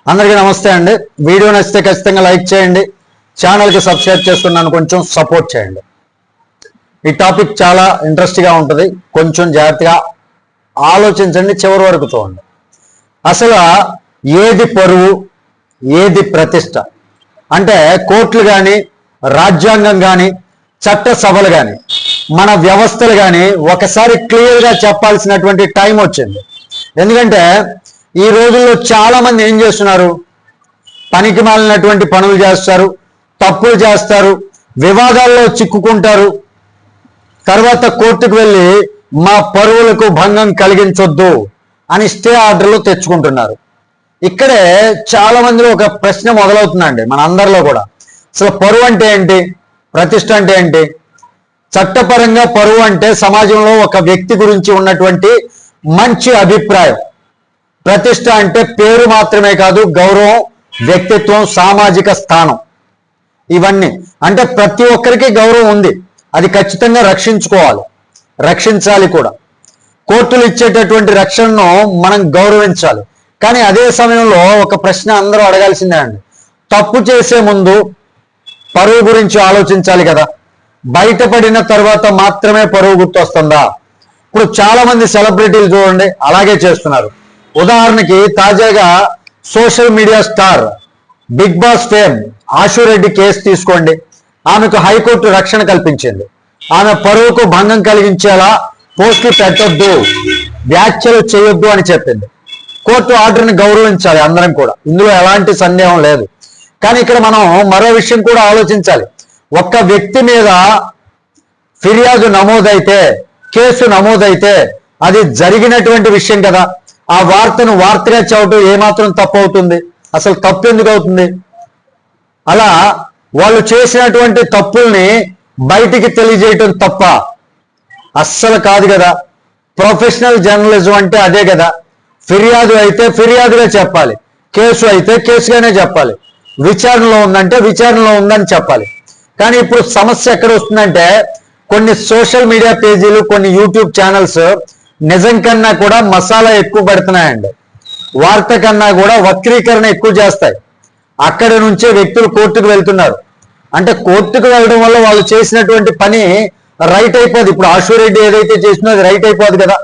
అందరికీ నమస్తే అండి. వీడియో నచ్చితే ఖచ్చితంగా లైక్ చేయండి, ఛానల్కి సబ్స్క్రైబ్ చేసుకున్నాను కొంచెం సపోర్ట్ చేయండి. ఈ టాపిక్ చాలా ఇంట్రెస్ట్గా ఉంటుంది, కొంచెం జాగ్రత్తగా ఆలోచించండి, చివరి వరకు చూడండి. అసలు ఏది పరువు, ఏది ప్రతిష్ట అంటే కోర్టులు కానీ, రాజ్యాంగం కానీ, చట్ట సభలు కానీ, మన వ్యవస్థలు కానీ ఒకసారి క్లియర్గా చెప్పాల్సినటువంటి టైం వచ్చింది. ఎందుకంటే ఈ రోజుల్లో చాలా మంది ఏం చేస్తున్నారు, పనికి మాలినటువంటి పనులు చేస్తారు, తప్పులు చేస్తారు, వివాదాల్లో చిక్కుకుంటారు, తర్వాత కోర్టుకు వెళ్ళి మా పరువులకు భంగం కలిగించొద్దు అని స్టే ఆర్డర్లు తెచ్చుకుంటున్నారు. ఇక్కడే చాలా మందిలో ఒక ప్రశ్న మొదలవుతుందండి, మన అందరిలో కూడా. అసలు పరువు అంటే ఏంటి, ప్రతిష్ట అంటే ఏంటి? చట్టపరంగా పరువు అంటే సమాజంలో ఒక వ్యక్తి గురించి ఉన్నటువంటి మంచి అభిప్రాయం. ప్రతిష్ట అంటే పేరు మాత్రమే కాదు, గౌరవం, వ్యక్తిత్వం, సామాజిక స్థానం. ఇవన్నీ అంటే ప్రతి ఒక్కరికి గౌరవం ఉంది, అది ఖచ్చితంగా రక్షించుకోవాలి, రక్షించాలి కూడా. కోర్టులు ఇచ్చేటటువంటి రక్షణను మనం గౌరవించాలి. కానీ అదే సమయంలో ఒక ప్రశ్న అందరూ అడగాల్సిందే అండి, తప్పు చేసే ముందు పరువు గురించి ఆలోచించాలి కదా, బయటపడిన తర్వాత మాత్రమే పరువు గుర్తొస్తుందా? ఇప్పుడు చాలా మంది సెలబ్రిటీలు చూడండి అలాగే చేస్తున్నారు. ఉదాహరణకి తాజాగా social media star, Big Boss fame Ashu Reddy case తీసుకోండి. ఆమెకు హైకోర్టు రక్షణ కల్పించింది. ఆమె పరువుకు భంగం కలిగించేలా పోస్టులు పెట్టొద్దు, వ్యాఖ్యలు చేయొద్దు అని చెప్పింది. కోర్టు ఆర్డర్ని గౌరవించాలి అందరం కూడా, ఇందులో ఎలాంటి సందేహం లేదు. కానీ ఇక్కడ మనం మరో విషయం కూడా ఆలోచించాలి. ఒక్క వ్యక్తి మీద ఫిర్యాదు నమోదైతే, కేసు నమోదైతే అది జరిగినటువంటి విషయం కదా. ఆ వార్తను వార్తగా చెప్పడం ఏమాత్రం తప్పు అవుతుంది? అసలు తప్పు ఎందుకు అవుతుంది? అలా వాళ్ళు చేసినటువంటి తప్పుల్ని బయటికి తెలియజేయటం తప్ప? అస్సలు కాదు కదా. ప్రొఫెషనల్ జర్నలిజం అంటే అదే కదా. ఫిర్యాదు అయితే ఫిర్యాదుగా చెప్పాలి, కేసు అయితే కేసుగానే చెప్పాలి, విచారణలో ఉందంటే విచారణలో ఉందని చెప్పాలి. కానీ ఇప్పుడు సమస్య ఎక్కడ వస్తుందంటే, కొన్ని సోషల్ మీడియా పేజీలు, కొన్ని యూట్యూబ్ ఛానల్స్ నిజం కన్నా కూడా మసాలా ఎక్కువ పెడుతున్నాయండి. వార్త కన్నా కూడా వక్రీకరణ ఎక్కువ చేస్తాయి. అక్కడి నుంచే వ్యక్తులు కోర్టుకు వెళ్తున్నారు. అంటే కోర్టుకు వెళ్ళడం వల్ల వాళ్ళు చేసినటువంటి పని రైట్ అయిపోదు. ఇప్పుడు ఆశు రెడ్డి ఏదైతే చేసినో అది రైట్ అయిపోదు కదా.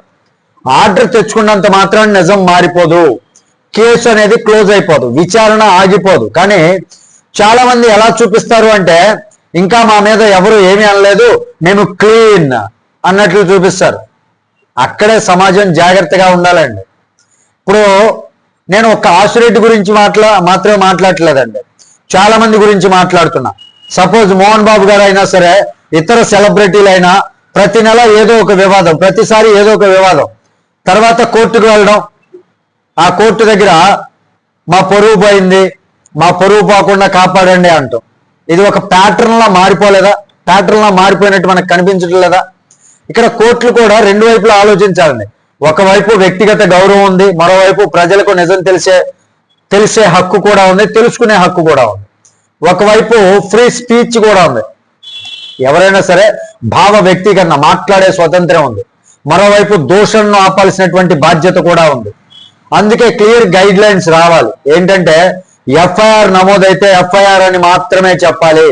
ఆర్డర్ తెచ్చుకున్నంత మాత్రాన్ని నిజం మారిపోదు, కేసు అనేది క్లోజ్ అయిపోదు, విచారణ ఆగిపోదు. కానీ చాలా మంది ఎలా చూపిస్తారు అంటే, ఇంకా మా మీద ఎవరు ఏమీ అనలేదు, మేము క్లీన్ అన్నట్లు చూపిస్తారు. అక్కడే సమాజం జాగ్రత్తగా ఉండాలండి. ఇప్పుడు నేను ఒక ఆశురెడ్డి గురించి మాత్రమే మాట్లాడట్లేదండి, చాలా మంది గురించి మాట్లాడుతున్నా. సపోజ్ మోహన్ బాబు గారు అయినా సరే, ఇతర సెలబ్రిటీలు అయినా ప్రతి నెల ఏదో ఒక వివాదం, ప్రతిసారి ఏదో ఒక వివాదం, తర్వాత కోర్టుకు వెళ్ళడం, ఆ కోర్టు దగ్గర మా పరువు పోయింది, మా పరువు పోకుండా కాపాడండి అంటాం. ఇది ఒక ప్యాటర్న్లా మారిపోలేదా? ప్యాటర్న్లా మారిపోయినట్టు మనకు కనిపించడం లేదా? ఇక్కడ కోర్టులు కూడా రెండు వైపులా ఆలోచించాలండి. ఒకవైపు వ్యక్తిగత గౌరవం ఉంది, మరోవైపు ప్రజలకు నిజం తెలిసే హక్కు కూడా ఉంది, తెలుసుకునే హక్కు కూడా ఉంది. ఒకవైపు ఫ్రీ స్పీచ్ కూడా ఉంది, ఎవరైనా సరే భావ వ్యక్తీకరణ, మాట్లాడే స్వతంత్రం ఉంది. మరోవైపు దూషణను ఆపాల్సినటువంటి బాధ్యత కూడా ఉంది. అందుకే క్లియర్ గైడ్ లైన్స్ రావాలి. ఏంటంటే ఎఫ్ఐఆర్ నమోదైతే ఎఫ్ఐఆర్ అని మాత్రమే చెప్పాలి,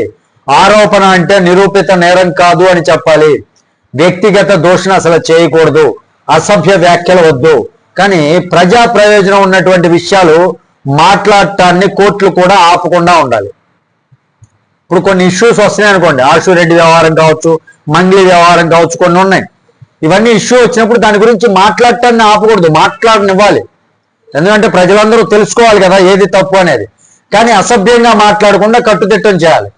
ఆరోపణ అంటే నిరూపిత నేరం కాదు అని చెప్పాలి, వ్యక్తిగత దూషణ అసలు చేయకూడదు, అసభ్య వ్యాఖ్యలు వద్దు. కానీ ప్రజా ప్రయోజనం ఉన్నటువంటి విషయాలు మాట్లాడటాన్ని కోర్టులు కూడా ఆపకుండా ఉండాలి. ఇప్పుడు కొన్ని ఇష్యూస్ వస్తున్నాయి అనుకోండి, ఆశు రెడ్డి వ్యవహారం కావచ్చు, మంగ్లీ వ్యవహారం కావచ్చు, కొన్ని ఉన్నాయి. ఇవన్నీ ఇష్యూ వచ్చినప్పుడు దాని గురించి మాట్లాడటాన్ని ఆపకూడదు, మాట్లాడనివ్వాలి. ఎందుకంటే ప్రజలందరూ తెలుసుకోవాలి కదా ఏది తప్పు అనేది. కానీ అసభ్యంగా మాట్లాడకుండా కట్టుదిట్టం చేయాలి,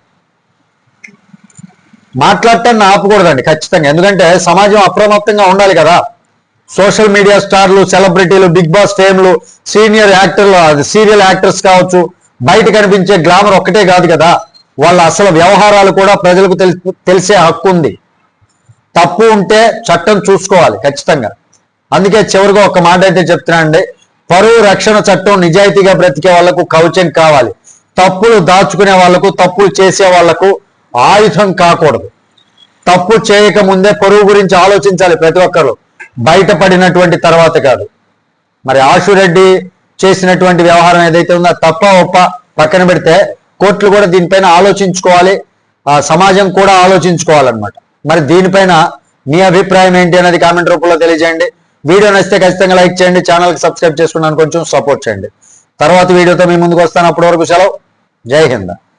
మాట్లాడటాన్ని ఆపకూడదండి ఖచ్చితంగా. ఎందుకంటే సమాజం అప్రమత్తంగా ఉండాలి కదా. సోషల్ మీడియా స్టార్లు, సెలబ్రిటీలు, బిగ్ బాస్ ఫేమ్లు, సీనియర్ యాక్టర్లు, సీరియల్ యాక్టర్స్ కావచ్చు, బయట కనిపించే గ్లామర్ ఒక్కటే కాదు కదా, వాళ్ళ అసలు వ్యవహారాలు కూడా ప్రజలకు తెలిసే హక్కు ఉంది. తప్పు ఉంటే చట్టం చూసుకోవాలి ఖచ్చితంగా. అందుకే చివరిగా ఒక మాట అయితే చెప్తున్నానండి, పరువు రక్షణ చట్టం నిజాయితీగా బ్రతికే వాళ్లకు కవచం కావాలి, తప్పులు దాచుకునే వాళ్లకు, తప్పులు చేసే వాళ్లకు ఆయుధం కాకూడదు. తప్పు చేయక ముందే పరువు గురించి ఆలోచించాలి ప్రతి ఒక్కరు, బయటపడినటువంటి తర్వాత కాదు. మరి ఆశు రెడ్డి చేసినటువంటి వ్యవహారం ఏదైతే ఉందో తప్ప ఒప్ప పక్కన పెడితే కోర్టులు కూడా దీనిపైన ఆలోచించుకోవాలి, సమాజం కూడా ఆలోచించుకోవాలన్నమాట. మరి దీనిపైన మీ అభిప్రాయం ఏంటి అనేది కామెంట్ రూపంలో తెలియజేయండి. వీడియో నచ్చితే ఖచ్చితంగా లైక్ చేయండి, ఛానల్కి సబ్స్క్రైబ్ చేసుకున్నాను కొంచెం సపోర్ట్ చేయండి. తర్వాత వీడియోతో మీ ముందుకు వస్తాను. అప్పటి వరకు సెలవు. జై హింద్.